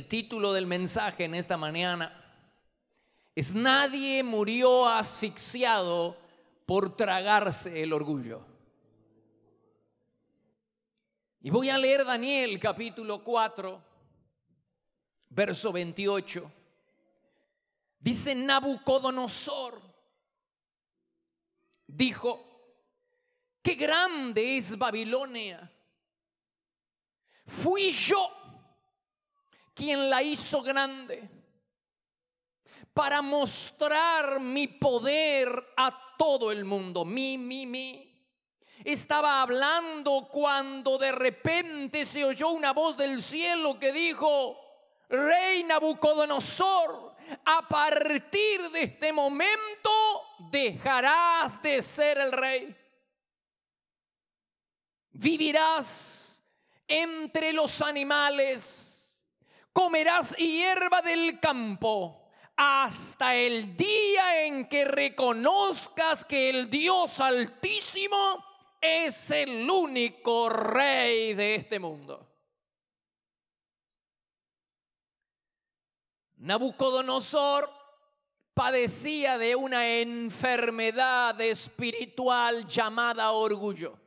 El título del mensaje en esta mañana es: nadie murió asfixiado por tragarse el orgullo. Y voy a leer Daniel capítulo 4, verso 28. Dice: Nabucodonosor dijo: qué grande es Babilonia. Fui yo quien la hizo grande para mostrar mi poder a todo el mundo. Estaba hablando cuando de repente se oyó una voz del cielo que dijo: Rey Nabucodonosor, a partir de este momento dejarás de ser el rey. Vivirás entre los animales, comerás hierba del campo, hasta el día en que reconozcas que el Dios Altísimo es el único rey de este mundo. Nabucodonosor padecía de una enfermedad espiritual llamada orgullo.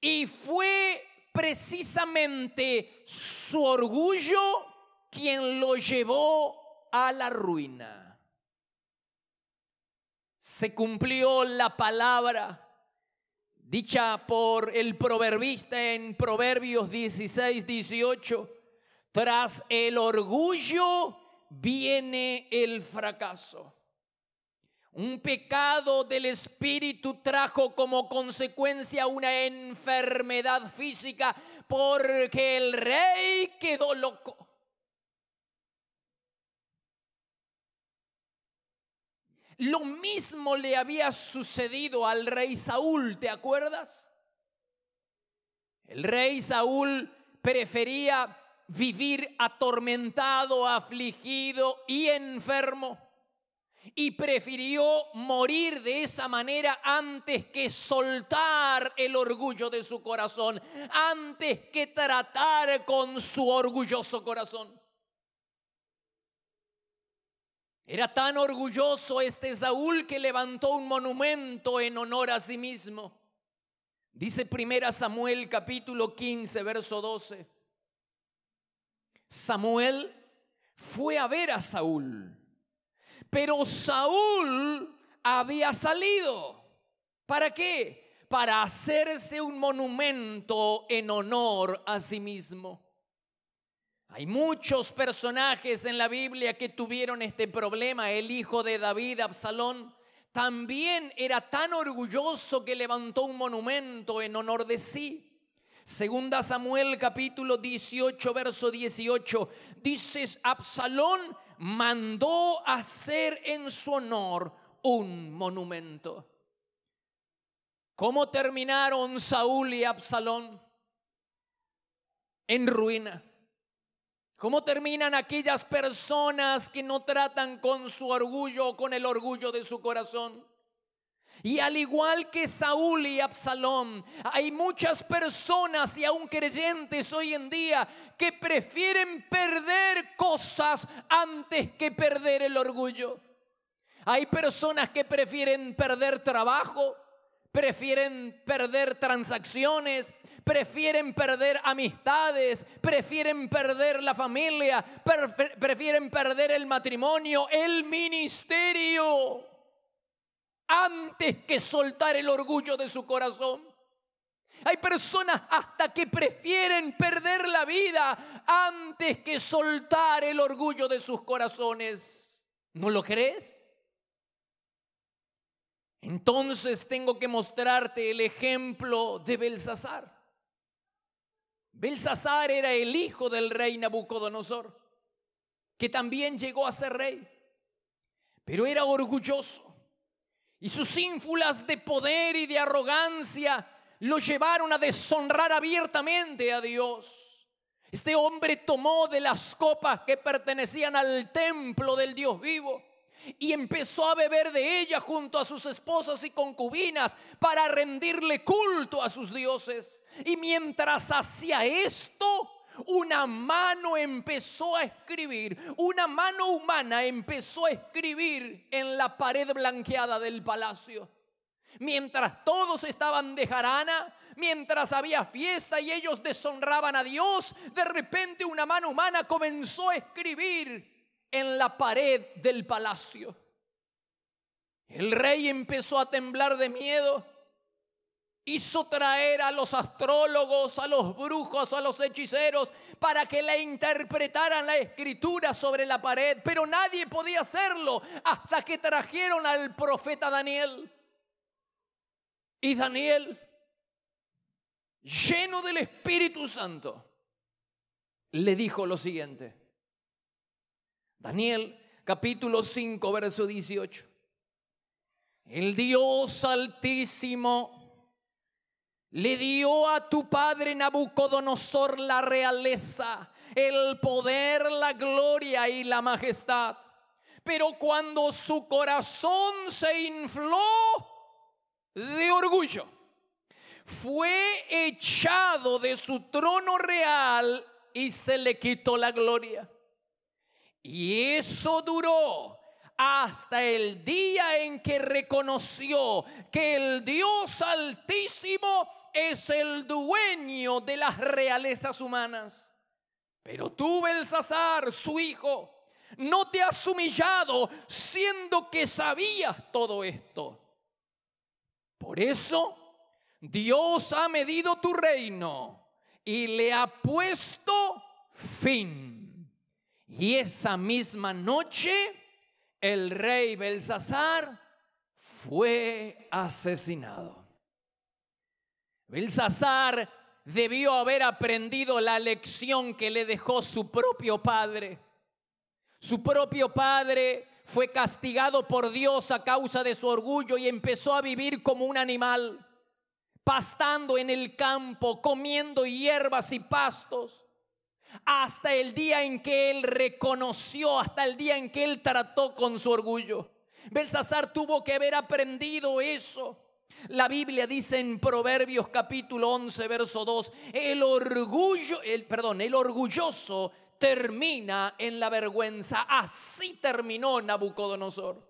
Y fue precisamente su orgullo quien lo llevó a la ruina. Se cumplió la palabra dicha por el proverbista en Proverbios 16:18. Tras el orgullo viene el fracaso. Un pecado del espíritu trajo como consecuencia una enfermedad física, porque el rey quedó loco. Lo mismo le había sucedido al rey Saúl, ¿te acuerdas? El rey Saúl prefería vivir atormentado, afligido y enfermo, y prefirió morir de esa manera antes que soltar el orgullo de su corazón, antes que tratar con su orgulloso corazón. Era tan orgulloso este Saúl que levantó un monumento en honor a sí mismo. Dice 1 Samuel capítulo 15, verso 12. Samuel fue a ver a Saúl, pero Saúl había salido. ¿Para qué? Para hacerse un monumento en honor a sí mismo. Hay muchos personajes en la Biblia que tuvieron este problema. El hijo de David, Absalón, también era tan orgulloso que levantó un monumento en honor de sí. Segunda Samuel capítulo 18, verso 18. Dice: Absalón mandó hacer en su honor un monumento. ¿Cómo terminaron Saúl y Absalón? En ruina. ¿Cómo terminan aquellas personas que no tratan con su orgullo o con el orgullo de su corazón? Y al igual que Saúl y Absalón, hay muchas personas y aún creyentes hoy en día que prefieren perder cosas antes que perder el orgullo. Hay personas que prefieren perder trabajo, prefieren perder transacciones, prefieren perder amistades, prefieren perder la familia, prefieren perder el matrimonio, el ministerio, antes que soltar el orgullo de su corazón. Hay personas hasta que prefieren perder la vida antes que soltar el orgullo de sus corazones. ¿No lo crees? Entonces tengo que mostrarte el ejemplo de Belsasar. Belsasar era el hijo del rey Nabucodonosor, que también llegó a ser rey, pero era orgulloso. Y sus ínfulas de poder y de arrogancia lo llevaron a deshonrar abiertamente a Dios. Este hombre tomó de las copas que pertenecían al templo del Dios vivo y empezó a beber de ella junto a sus esposas y concubinas para rendirle culto a sus dioses. Y mientras hacía esto, una mano empezó a escribir, una mano humana empezó a escribir en la pared blanqueada del palacio. Mientras todos estaban de jarana, mientras había fiesta y ellos deshonraban a Dios, de repente una mano humana comenzó a escribir en la pared del palacio. El rey empezó a temblar de miedo. Hizo traer a los astrólogos, a los brujos, a los hechiceros para que le interpretaran la escritura sobre la pared, pero nadie podía hacerlo hasta que trajeron al profeta Daniel. Y Daniel, lleno del Espíritu Santo, le dijo lo siguiente. Daniel capítulo 5 verso 18. El Dios Altísimo le dio a tu padre Nabucodonosor la realeza, el poder, la gloria y la majestad. Pero cuando su corazón se infló de orgullo, fue echado de su trono real y se le quitó la gloria. Y eso duró hasta el día en que reconoció que el Dios Altísimo es el dueño de las realezas humanas. Pero tú, Belsasar, su hijo, no te has humillado, siendo que sabías todo esto. Por eso Dios ha medido tu reino y le ha puesto fin. Y esa misma noche el rey Belsasar fue asesinado. Belsasar debió haber aprendido la lección que le dejó su propio padre. Su propio padre fue castigado por Dios a causa de su orgullo y empezó a vivir como un animal, pastando en el campo, comiendo hierbas y pastos, hasta el día en que él reconoció, hasta el día en que él trató con su orgullo. Belsasar tuvo que haber aprendido eso. La Biblia dice en Proverbios capítulo 11 verso 2, el orgulloso termina en la vergüenza. Así terminó Nabucodonosor.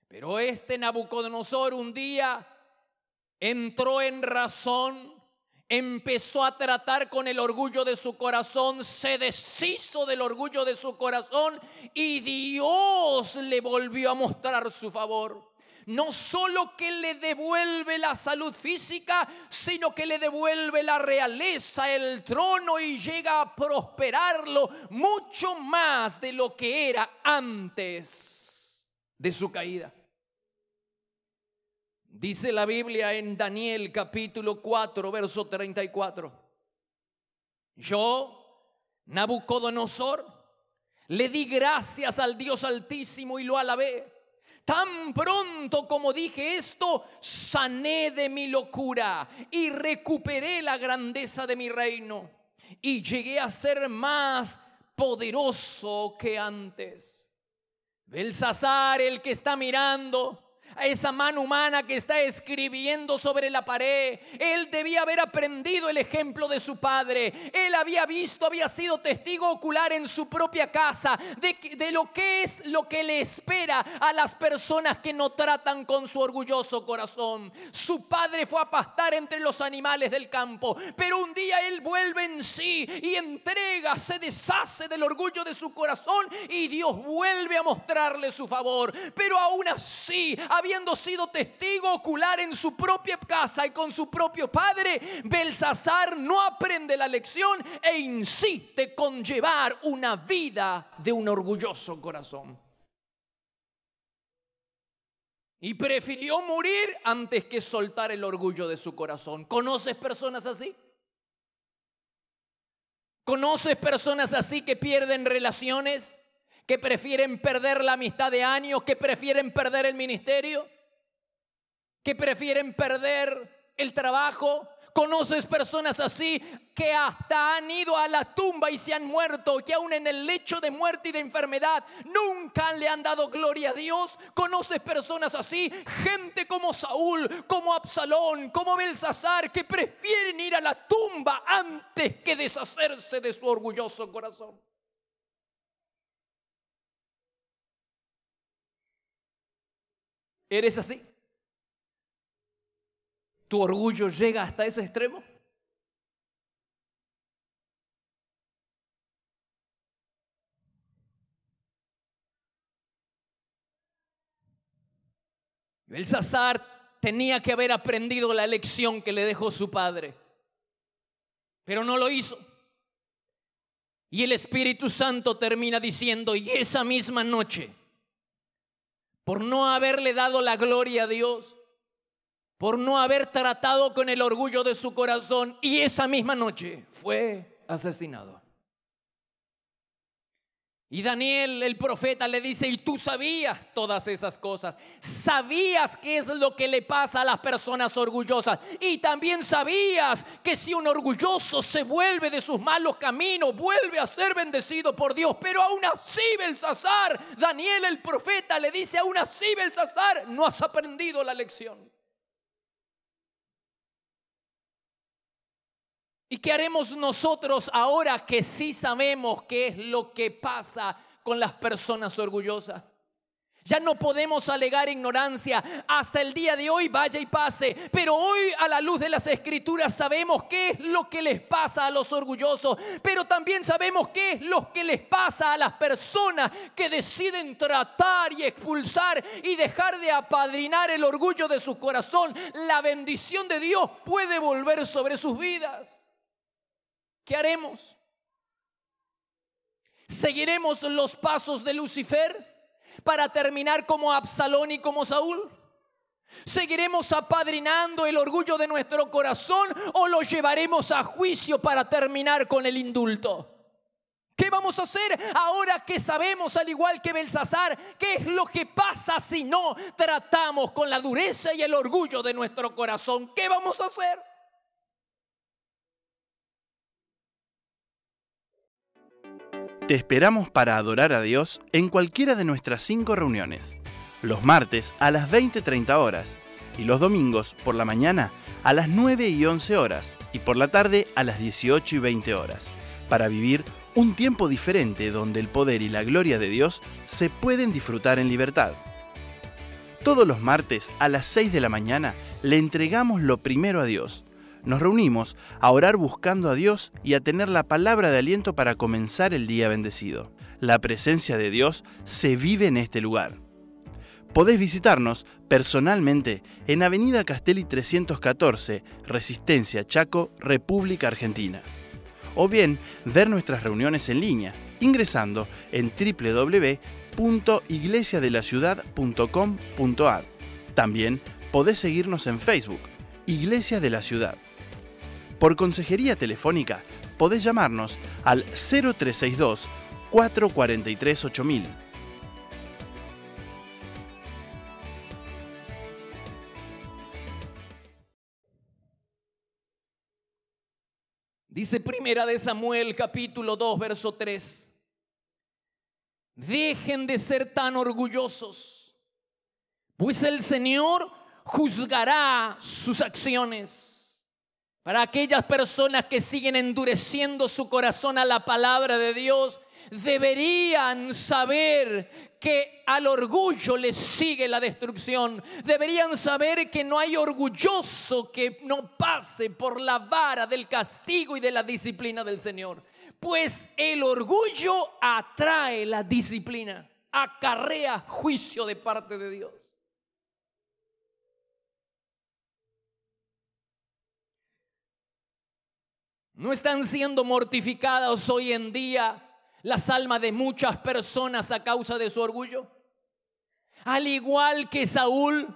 Pero este Nabucodonosor un día entró en razón, empezó a tratar con el orgullo de su corazón, se deshizo del orgullo de su corazón y Dios le volvió a mostrar su favor. No solo que le devuelve la salud física, sino que le devuelve la realeza, el trono, y llega a prosperarlo mucho más de lo que era antes de su caída. Dice la Biblia en Daniel capítulo 4 verso 34. Yo, Nabucodonosor, le di gracias al Dios Altísimo y lo alabé. Tan pronto como dije esto, sané de mi locura y recuperé la grandeza de mi reino y llegué a ser más poderoso que antes. Belsasar, el que está mirando a esa mano humana que está escribiendo sobre la pared, él debía haber aprendido el ejemplo de su padre. Él había visto, había sido testigo ocular en su propia casa de lo que es lo que le espera a las personas que no tratan con su orgulloso corazón. Su padre fue a pastar entre los animales del campo, pero un día él vuelve en sí y entrega, se deshace del orgullo de su corazón y Dios vuelve a mostrarle su favor. Pero aún así, habiendo sido testigo ocular en su propia casa y con su propio padre, Belsasar no aprende la lección e insiste con llevar una vida de un orgulloso corazón. Y prefirió morir antes que soltar el orgullo de su corazón. ¿Conoces personas así? ¿Conoces personas así que pierden relaciones? ¿Que prefieren perder la amistad de años? ¿Que prefieren perder el ministerio? ¿Que prefieren perder el trabajo? Conoces personas así que hasta han ido a la tumba y se han muerto, que aún en el lecho de muerte y de enfermedad nunca le han dado gloria a Dios. Conoces personas así, gente como Saúl, como Absalón, como Belsasar, que prefieren ir a la tumba antes que deshacerse de su orgulloso corazón. ¿Eres así? ¿Tu orgullo llega hasta ese extremo? Belsasar tenía que haber aprendido la lección que le dejó su padre, pero no lo hizo. Y el Espíritu Santo termina diciendo: y esa misma noche, por no haberle dado la gloria a Dios, por no haber tratado con el orgullo de su corazón, y esa misma noche fue asesinado. Y Daniel, el profeta, le dice: y tú sabías todas esas cosas, sabías qué es lo que le pasa a las personas orgullosas, y también sabías que si un orgulloso se vuelve de sus malos caminos, vuelve a ser bendecido por Dios. Pero aún así, Belsasar, Daniel el profeta le dice: aún así, Belsasar, no has aprendido la lección. ¿Y qué haremos nosotros ahora que sí sabemos qué es lo que pasa con las personas orgullosas? Ya no podemos alegar ignorancia. Hasta el día de hoy vaya y pase. Pero hoy, a la luz de las Escrituras, sabemos qué es lo que les pasa a los orgullosos. Pero también sabemos qué es lo que les pasa a las personas que deciden tratar y expulsar y dejar de apadrinar el orgullo de su corazón. La bendición de Dios puede volver sobre sus vidas. ¿Qué haremos? ¿Seguiremos los pasos de Lucifer para terminar como Absalón y como Saúl? ¿Seguiremos apadrinando el orgullo de nuestro corazón o lo llevaremos a juicio para terminar con el indulto? ¿Qué vamos a hacer ahora que sabemos, al igual que Belsasar, qué es lo que pasa si no tratamos con la dureza y el orgullo de nuestro corazón? ¿Qué vamos a hacer? Te esperamos para adorar a Dios en cualquiera de nuestras 5 reuniones. Los martes a las 20:30 horas y los domingos por la mañana a las 9 y 11 horas y por la tarde a las 18 y 20 horas, para vivir un tiempo diferente donde el poder y la gloria de Dios se pueden disfrutar en libertad. Todos los martes a las 6 de la mañana le entregamos lo primero a Dios. Nos reunimos a orar buscando a Dios y a tener la palabra de aliento para comenzar el día bendecido. La presencia de Dios se vive en este lugar. Podés visitarnos personalmente en Avenida Castelli 314, Resistencia, Chaco, República Argentina. O bien ver nuestras reuniones en línea ingresando en www.iglesiadelaciudad.com.ar. También podés seguirnos en Facebook, Iglesia de la Ciudad. Por consejería telefónica, podés llamarnos al 0362 443 8000. Dice Primera de Samuel, capítulo 2, verso 3. Dejen de ser tan orgullosos, pues el Señor juzgará sus acciones. Para aquellas personas que siguen endureciendo su corazón a la palabra de Dios, deberían saber que al orgullo le sigue la destrucción. Deberían saber que no hay orgulloso que no pase por la vara del castigo y de la disciplina del Señor. Pues el orgullo atrae la disciplina, acarrea juicio de parte de Dios. ¿No están siendo mortificadas hoy en día las almas de muchas personas a causa de su orgullo? Al igual que Saúl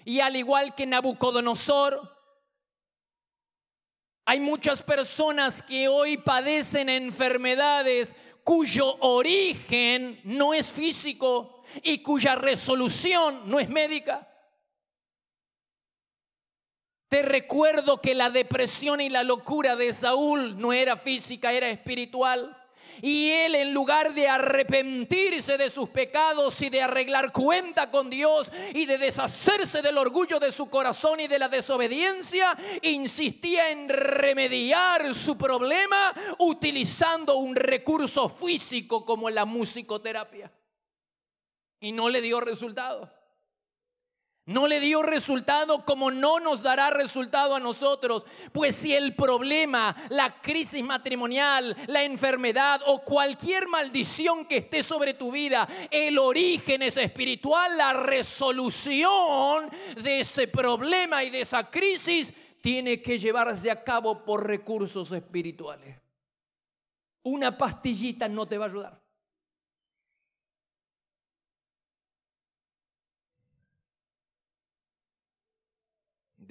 y al igual que Nabucodonosor, hay muchas personas que hoy padecen enfermedades cuyo origen no es físico y cuya resolución no es médica. Te recuerdo que la depresión y la locura de Saúl no era física, era espiritual. Y él, en lugar de arrepentirse de sus pecados y de arreglar cuenta con Dios y de deshacerse del orgullo de su corazón y de la desobediencia, insistía en remediar su problema utilizando un recurso físico como la musicoterapia. Y no le dio resultado. No le dio resultado, como no nos dará resultado a nosotros. Pues si el problema, la crisis matrimonial, la enfermedad o cualquier maldición que esté sobre tu vida, el origen es espiritual, la resolución de ese problema y de esa crisis tiene que llevarse a cabo por recursos espirituales. Una pastillita no te va a ayudar.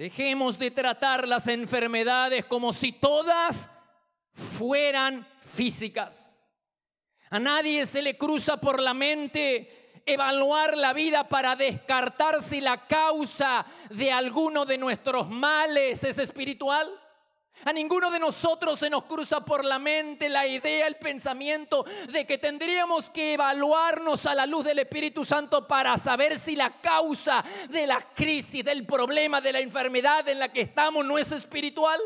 Dejemos de tratar las enfermedades como si todas fueran físicas. A nadie se le cruza por la mente evaluar la vida para descartar si la causa de alguno de nuestros males es espiritual. A ninguno de nosotros se nos cruza por la mente la idea, el pensamiento de que tendríamos que evaluarnos a la luz del Espíritu Santo para saber si la causa de la crisis, del problema, de la enfermedad en la que estamos no es espiritual.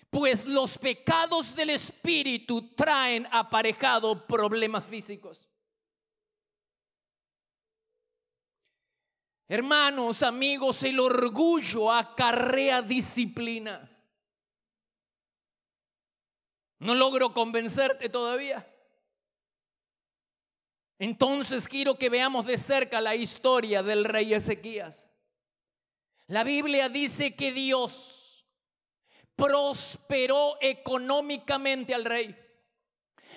Pues los pecados del espíritu traen aparejado problemas físicos. Hermanos, amigos, el orgullo acarrea disciplina. No logro convencerte todavía. Entonces quiero que veamos de cerca la historia del rey Ezequías. La Biblia dice que Dios prosperó económicamente al rey.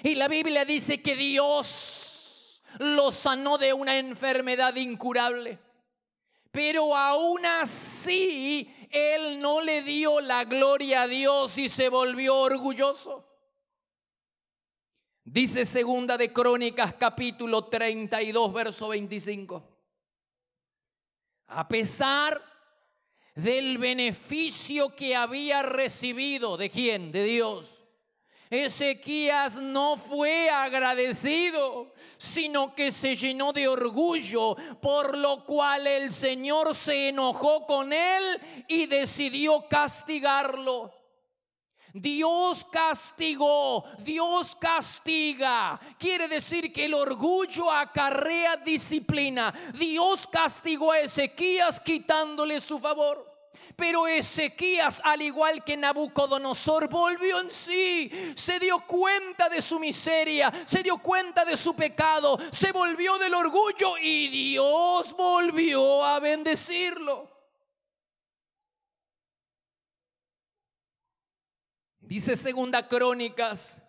Y la Biblia dice que Dios lo sanó de una enfermedad incurable. Pero aún así, él no le dio la gloria a Dios y se volvió orgulloso. Dice Segunda de Crónicas, capítulo 32, verso 25. A pesar del beneficio que había recibido, ¿de quién? De Dios. Ezequías no fue agradecido, sino que se llenó de orgullo, por lo cual el Señor se enojó con él y decidió castigarlo. Dios castigó, Dios castiga. Quiere decir que el orgullo acarrea disciplina. Dios castigó a Ezequías quitándole su favor. Pero Ezequías, al igual que Nabucodonosor, volvió en sí, se dio cuenta de su miseria, se dio cuenta de su pecado, se volvió del orgullo y Dios volvió a bendecirlo. Dice Segunda Crónicas,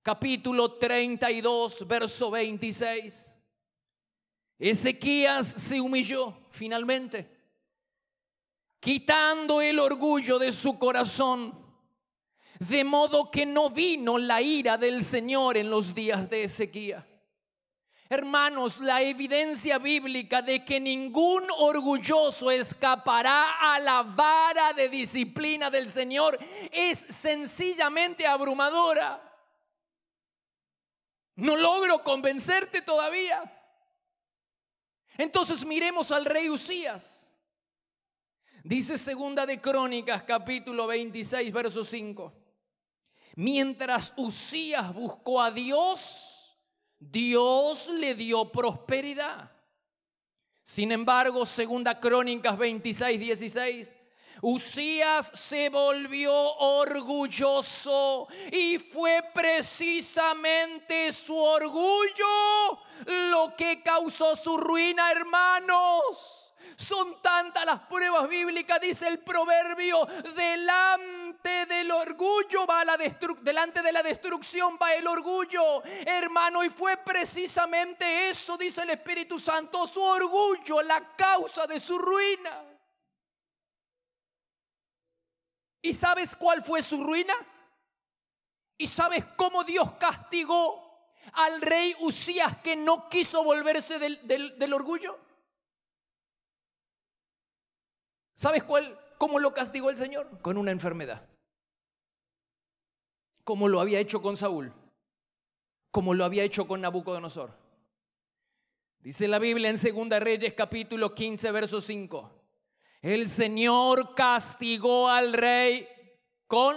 capítulo 32, verso 26. Ezequías se humilló finalmente, quitando el orgullo de su corazón, de modo que no vino la ira del Señor en los días de Ezequías. Hermanos, la evidencia bíblica de que ningún orgulloso escapará a la vara de disciplina del Señor es sencillamente abrumadora. No logro convencerte todavía. Entonces miremos al rey Usías. Dice Segunda de Crónicas, capítulo 26, verso 5. Mientras Usías buscó a Dios, Dios le dio prosperidad. Sin embargo, Segunda Crónicas 26, 16. Usías se volvió orgulloso y fue precisamente su orgullo lo que causó su ruina, hermanos. Son tantas las pruebas bíblicas, dice el proverbio, delante del orgullo va delante de la destrucción va el orgullo, hermano, y fue precisamente eso, dice el Espíritu Santo, su orgullo, la causa de su ruina. ¿Y sabes cuál fue su ruina? ¿Y sabes cómo Dios castigó al rey Uzías que no quiso volverse del orgullo? ¿Sabes cómo lo castigó el Señor? Con una enfermedad. Como lo había hecho con Saúl, como lo había hecho con Nabucodonosor. Dice la Biblia en 2 Reyes capítulo 15, verso 5. El Señor castigó al rey con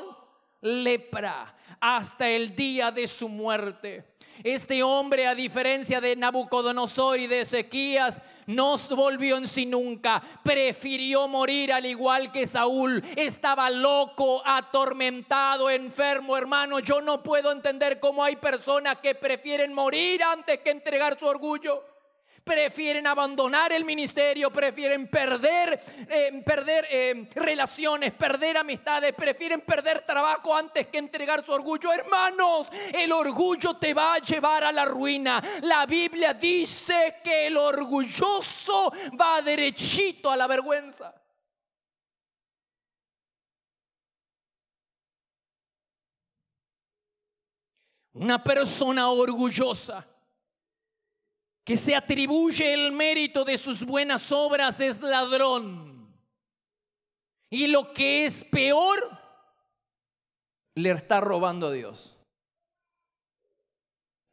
lepra hasta el día de su muerte. Este hombre, a diferencia de Nabucodonosor y de Ezequías, no volvió en sí nunca. Prefirió morir al igual que Saúl. Estaba loco, atormentado, enfermo. Hermano, yo no puedo entender cómo hay personas que prefieren morir antes que entregar su orgullo. Prefieren abandonar el ministerio, prefieren perder relaciones, perder amistades, prefieren perder trabajo antes que entregar su orgullo. Hermanos, el orgullo te va a llevar a la ruina. La Biblia dice que el orgulloso va derechito a la vergüenza. Una persona orgullosa que se atribuye el mérito de sus buenas obras es ladrón. Y lo que es peor, le está robando a Dios.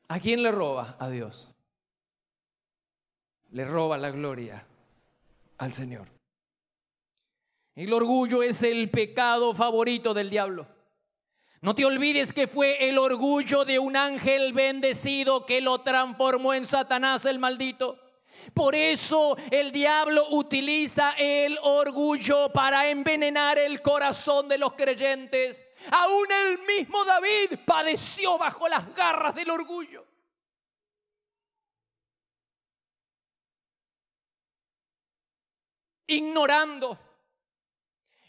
¿A quién le roba? A Dios. Le roba la gloria al Señor. El orgullo es el pecado favorito del diablo. No te olvides que fue el orgullo de un ángel bendecido que lo transformó en Satanás el maldito. Por eso el diablo utiliza el orgullo para envenenar el corazón de los creyentes. Aún el mismo David padeció bajo las garras del orgullo. Ignorando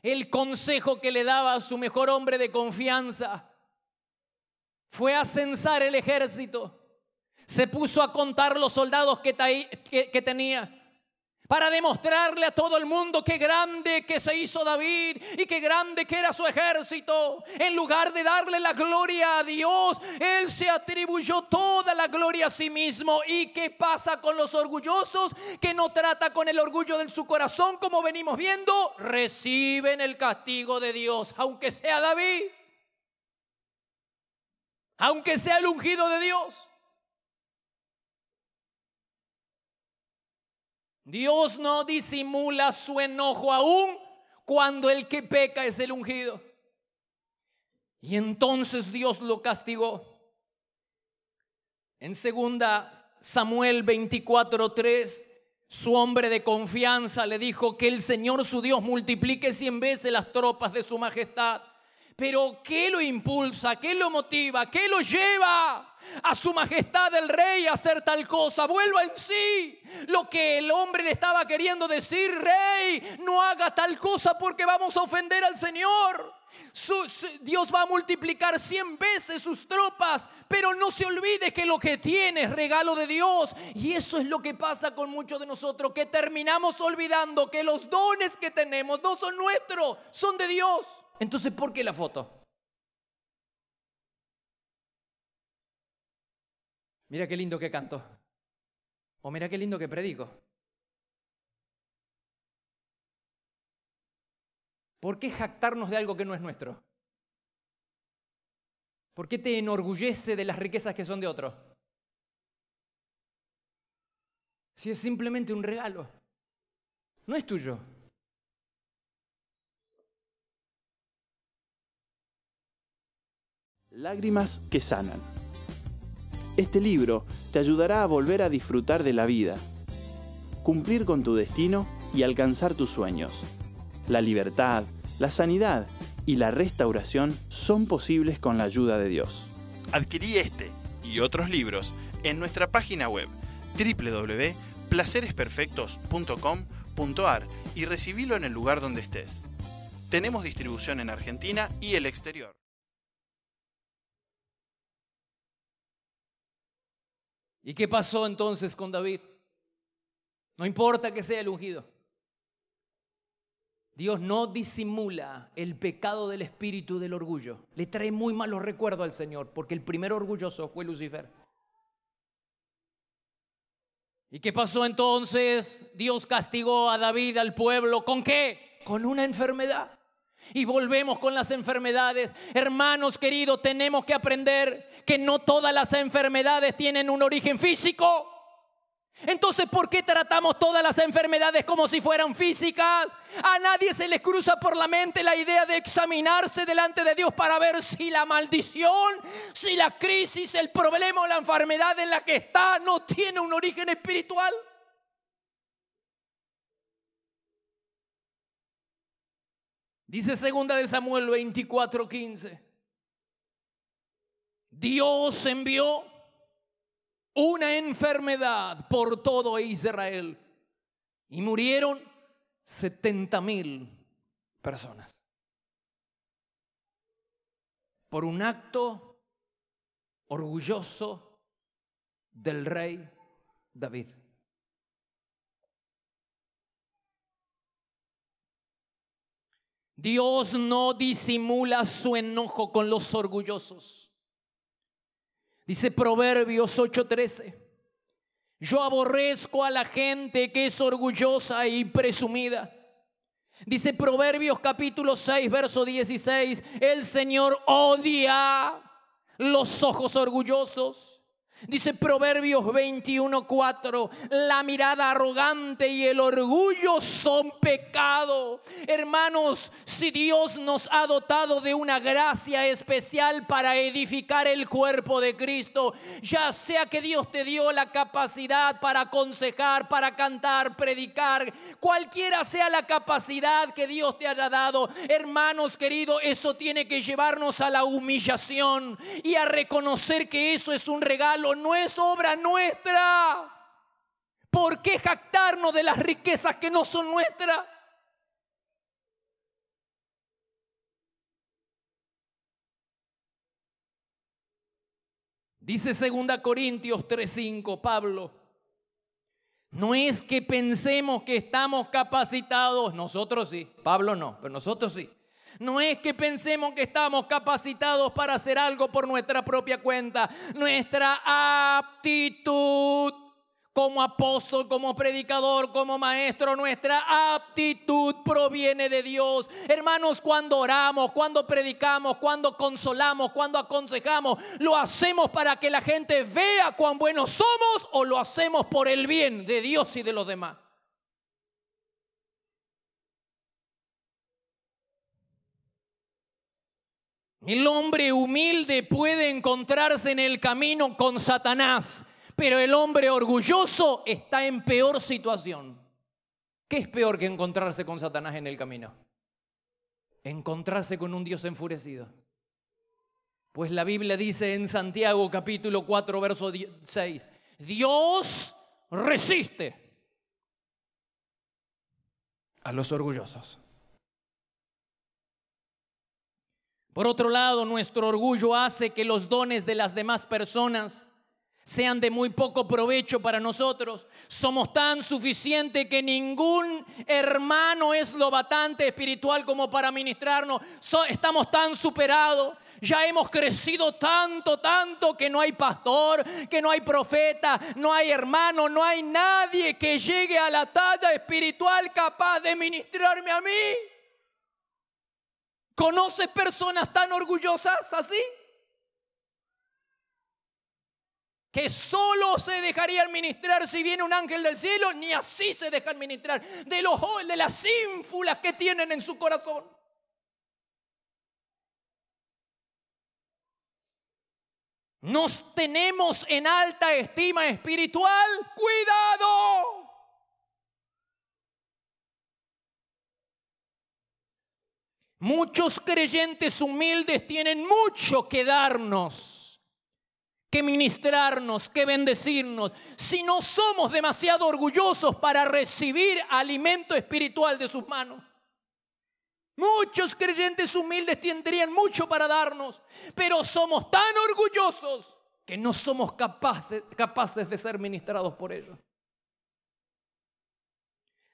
el consejo que le daba a su mejor hombre de confianza, fue a censar el ejército. Se puso a contar los soldados que tenía, para demostrarle a todo el mundo qué grande que se hizo David y qué grande que era su ejército. En lugar de darle la gloria a Dios, él se atribuyó toda la gloria a sí mismo. ¿Y qué pasa con los orgullosos? Que no trata con el orgullo de su corazón, como venimos viendo. Reciben el castigo de Dios, aunque sea David, aunque sea el ungido de Dios. Dios no disimula su enojo aún cuando el que peca es el ungido. Y entonces Dios lo castigó. En 2 Samuel 24:3, su hombre de confianza le dijo que el Señor su Dios multiplique 100 veces las tropas de su majestad. Pero ¿qué lo impulsa? ¿Qué lo motiva? ¿Qué lo lleva a su majestad el rey a hacer tal cosa? Vuelva en sí. Lo que el hombre le estaba queriendo decir: rey, no haga tal cosa porque vamos a ofender al Señor. Dios va a multiplicar 100 veces sus tropas, pero no se olvide que lo que tiene es regalo de Dios. Y eso es lo que pasa con muchos de nosotros, que terminamos olvidando que los dones que tenemos no son nuestros, son de Dios. Entonces, ¿por qué la foto? Mira qué lindo que canto. O mira qué lindo que predico. ¿Por qué jactarnos de algo que no es nuestro? ¿Por qué te enorgullece de las riquezas que son de otro? Si es simplemente un regalo, no es tuyo. Lágrimas que sanan. Este libro te ayudará a volver a disfrutar de la vida, cumplir con tu destino y alcanzar tus sueños. La libertad, la sanidad y la restauración son posibles con la ayuda de Dios. Adquirí este y otros libros en nuestra página web www.placeresperfectos.com.ar y recibilo en el lugar donde estés. Tenemos distribución en Argentina y el exterior. ¿Y qué pasó entonces con David? No importa que sea el ungido. Dios no disimula el pecado del espíritu del orgullo. Le trae muy malos recuerdos al Señor, porque el primer orgulloso fue Lucifer. ¿Y qué pasó entonces? Dios castigó a David, al pueblo, ¿con qué? Con una enfermedad. Y volvemos con las enfermedades. Hermanos queridos, tenemos que aprender que no todas las enfermedades tienen un origen físico. Entonces, ¿por qué tratamos todas las enfermedades como si fueran físicas? A nadie se les cruza por la mente la idea de examinarse delante de Dios para ver si la maldición, si la crisis, el problema o la enfermedad en la que está no tiene un origen espiritual. Dice 2 de Samuel 24:15. Dios envió una enfermedad por todo Israel y murieron 70,000 personas por un acto orgulloso del rey David. Dios no disimula su enojo con los orgullosos. Dice Proverbios 8:13. Yo aborrezco a la gente que es orgullosa y presumida. Dice Proverbios capítulo 6, verso 16. El Señor odia los ojos orgullosos. Dice Proverbios 21:4. La mirada arrogante y el orgullo son pecado. Hermanos, si Dios nos ha dotado de una gracia especial para edificar el cuerpo de Cristo, ya sea que Dios te dio la capacidad para aconsejar, para cantar, predicar, cualquiera sea la capacidad que Dios te haya dado, hermanos queridos, eso tiene que llevarnos a la humillación y a reconocer que eso es un regalo. No es obra nuestra. ¿Por qué jactarnos de las riquezas que no son nuestras? Dice 2 Corintios 3:5 Pablo. No es que pensemos que estamos capacitados, nosotros sí, Pablo no, pero nosotros sí. No es que pensemos que estamos capacitados para hacer algo por nuestra propia cuenta. Nuestra aptitud como apóstol, como predicador, como maestro, nuestra aptitud proviene de Dios. Hermanos, cuando oramos, cuando predicamos, cuando consolamos, cuando aconsejamos, ¿lo hacemos para que la gente vea cuán buenos somos o lo hacemos por el bien de Dios y de los demás? El hombre humilde puede encontrarse en el camino con Satanás, pero el hombre orgulloso está en peor situación. ¿Qué es peor que encontrarse con Satanás en el camino? Encontrarse con un Dios enfurecido. Pues la Biblia dice en Santiago capítulo 4 verso 6, Dios resiste a los orgullosos. Por otro lado, nuestro orgullo hace que los dones de las demás personas sean de muy poco provecho para nosotros. Somos tan suficientes que ningún hermano es lo bastante espiritual como para ministrarnos. Estamos tan superados, ya hemos crecido tanto que no hay pastor, que no hay profeta, no hay hermano, no hay nadie que llegue a la talla espiritual capaz de ministrarme a mí. ¿Conoces personas tan orgullosas así? Que solo se dejarían ministrar si viene un ángel del cielo, ni así se dejan ministrar de las ínfulas que tienen en su corazón. Nos tenemos en alta estima espiritual. ¡Cuidado! Muchos creyentes humildes tienen mucho que darnos, que ministrarnos, que bendecirnos. Si no somos demasiado orgullosos para recibir alimento espiritual de sus manos. Muchos creyentes humildes tendrían mucho para darnos, pero somos tan orgullosos que no somos capaces de ser ministrados por ellos.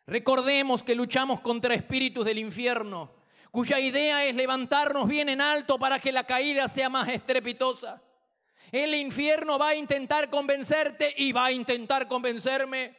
Recordemos que luchamos contra espíritus del infierno, cuya idea es levantarnos bien en alto para que la caída sea más estrepitosa. El infierno va a intentar convencerte y va a intentar convencerme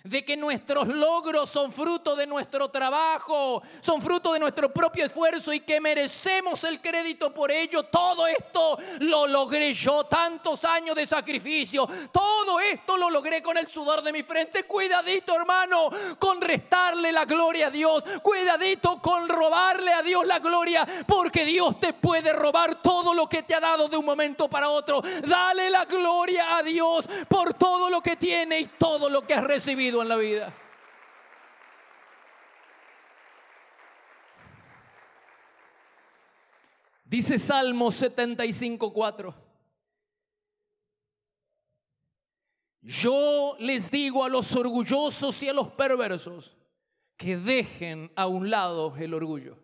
de que nuestros logros son fruto de nuestro trabajo, son fruto de nuestro propio esfuerzo y que merecemos el crédito por ello. Todo esto lo logré yo, tantos años de sacrificio, todo esto lo logré con el sudor de mi frente. Cuidadito, hermano, con restarle la gloria a Dios, cuidadito con robarle a Dios la gloria, porque Dios te puede robar todo lo que te ha dado de un momento para otro. Dale la gloria a Dios por todo lo que tiene y todo lo que has recibido en la vida. Dice Salmo 75:4: yo les digo a los orgullosos y a los perversos que dejen a un lado el orgullo.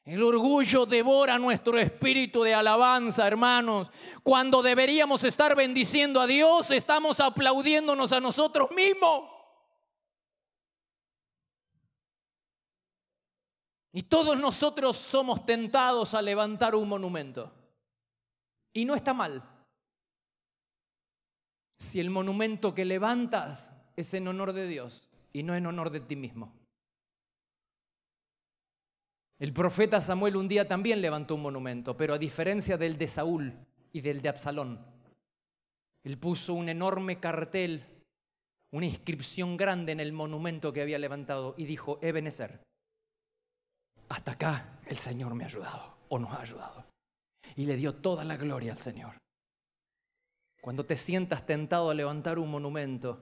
El orgullo devora nuestro espíritu de alabanza, hermanos. Cuando deberíamos estar bendiciendo a Dios, estamos aplaudiéndonos a nosotros mismos. Y todos nosotros somos tentados a levantar un monumento. Y no está mal. Si el monumento que levantas es en honor de Dios y no en honor de ti mismo. El profeta Samuel un día también levantó un monumento, pero a diferencia del de Saúl y del de Absalón, él puso un enorme cartel, una inscripción grande en el monumento que había levantado y dijo: Ebenezer, hasta acá el Señor me ha ayudado o nos ha ayudado. Y le dio toda la gloria al Señor. Cuando te sientas tentado a levantar un monumento,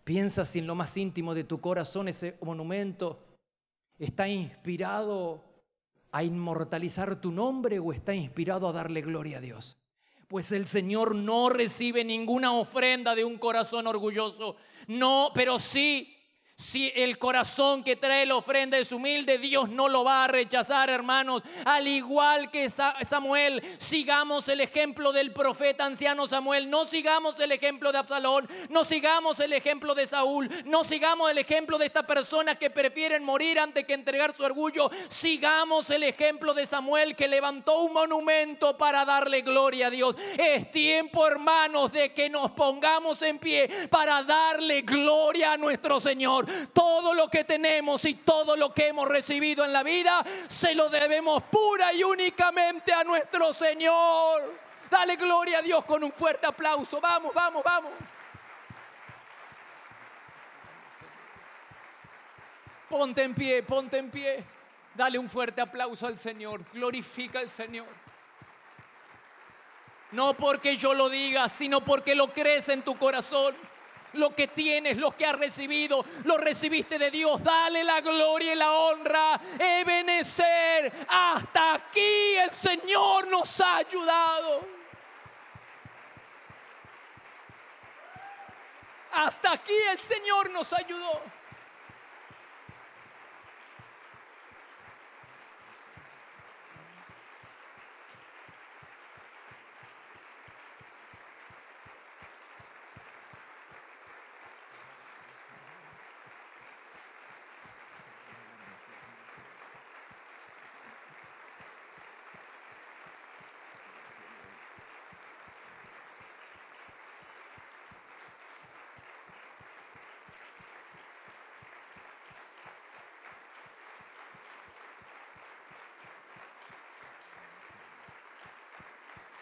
piensa si en lo más íntimo de tu corazón ese monumento está inspirado a inmortalizar tu nombre o está inspirado a darle gloria a Dios. Pues el Señor no recibe ninguna ofrenda de un corazón orgulloso. No, pero sí, si el corazón que trae la ofrenda es humilde, Dios no lo va a rechazar, hermanos. Al igual que Samuel, sigamos el ejemplo del profeta anciano Samuel. No sigamos el ejemplo de Absalón, no sigamos el ejemplo de Saúl, no sigamos el ejemplo de estas personas que prefieren morir antes que entregar su orgullo. Sigamos el ejemplo de Samuel, que levantó un monumento para darle gloria a Dios. Es tiempo, hermanos, de que nos pongamos en pie para darle gloria a nuestro Señor. Todo lo que tenemos y todo lo que hemos recibido en la vida se lo debemos pura y únicamente a nuestro Señor. Dale gloria a Dios con un fuerte aplauso. Vamos, vamos, vamos. Ponte en pie, ponte en pie. Dale un fuerte aplauso al Señor. Glorifica al Señor. No porque yo lo diga, sino porque lo crees en tu corazón. Lo que tienes, lo que has recibido, lo recibiste de Dios. Dale la gloria y la honra. Ebenezer, hasta aquí el Señor nos ha ayudado. Hasta aquí el Señor nos ayudó.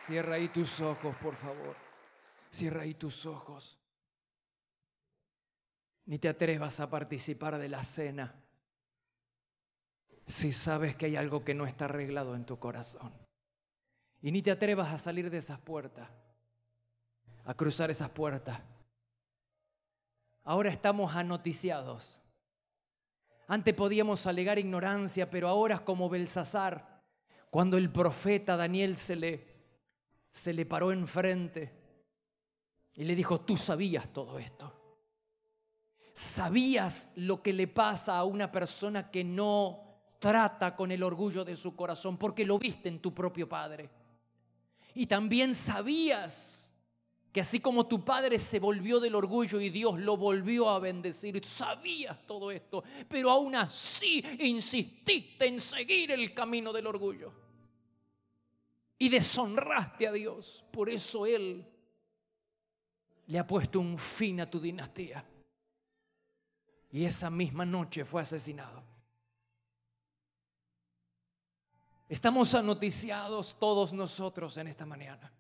Cierra ahí tus ojos, por favor. Cierra ahí tus ojos. Ni te atrevas a participar de la cena si sabes que hay algo que no está arreglado en tu corazón. Y ni te atrevas a salir de esas puertas, a cruzar esas puertas. Ahora estamos anoticiados. Antes podíamos alegar ignorancia, pero ahora es como Belsasar, cuando el profeta Daniel se le paró enfrente y le dijo: tú sabías todo esto. Sabías lo que le pasa a una persona que no trata con el orgullo de su corazón, porque lo viste en tu propio padre. Y también sabías que así como tu padre se volvió del orgullo y Dios lo volvió a bendecir, sabías todo esto, pero aún así insististe en seguir el camino del orgullo. y deshonraste a Dios. Por eso Él le ha puesto un fin a tu dinastía. Y esa misma noche fue asesinado. Estamos anoticiados todos nosotros en esta mañana.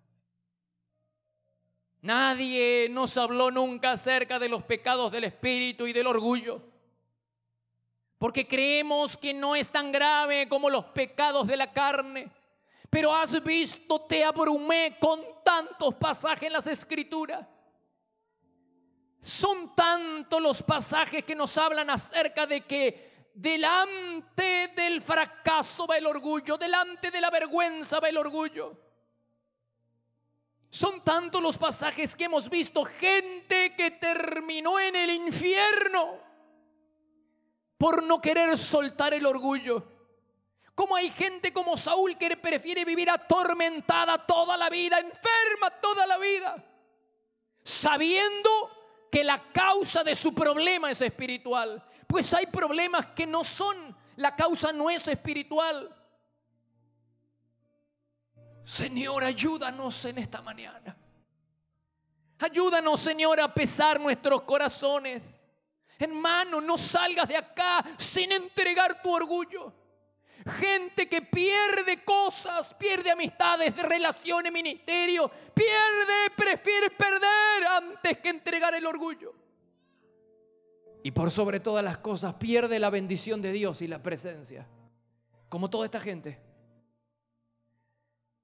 Nadie nos habló nunca acerca de los pecados del espíritu y del orgullo, porque creemos que no es tan grave como los pecados de la carne. Pero has visto, te abrumé con tantos pasajes en las Escrituras. Son tantos los pasajes que nos hablan acerca de que delante del fracaso va el orgullo, delante de la vergüenza va el orgullo. Son tantos los pasajes que hemos visto gente que terminó en el infierno por no querer soltar el orgullo. Como hay gente como Saúl que prefiere vivir atormentada toda la vida, enferma toda la vida, sabiendo que la causa de su problema es espiritual. Pues hay problemas que no son, la causa no es espiritual. Señor, ayúdanos en esta mañana. Ayúdanos, Señor, a pesar nuestros corazones. Hermano, no salgas de acá sin entregar tu orgullo. Gente que pierde cosas, pierde amistades, relaciones, ministerio, prefiere perder antes que entregar el orgullo. Y por sobre todas las cosas pierde la bendición de Dios y la presencia, como toda esta gente.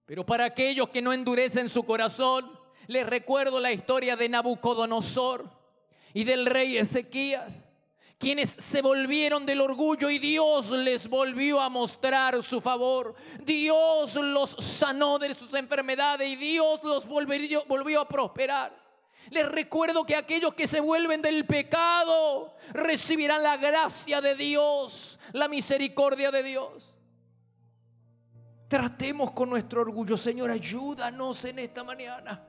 Pero para aquellos que no endurecen su corazón, les recuerdo la historia de Nabucodonosor y del rey Ezequías, quienes se volvieron del orgullo y Dios les volvió a mostrar su favor. Dios los sanó de sus enfermedades y Dios los volvió a prosperar. Les recuerdo que aquellos que se vuelven del pecado recibirán la gracia de Dios, la misericordia de Dios. Tratemos con nuestro orgullo. Señor, ayúdanos en esta mañana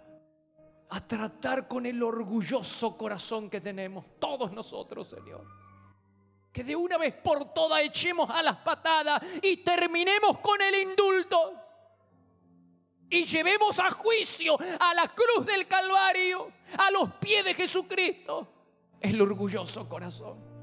a tratar con el orgulloso corazón que tenemos todos nosotros, Señor. Que de una vez por todas echemos a las patadas y terminemos con el indulto. Y llevemos a juicio a la cruz del Calvario, a los pies de Jesucristo, el orgulloso corazón.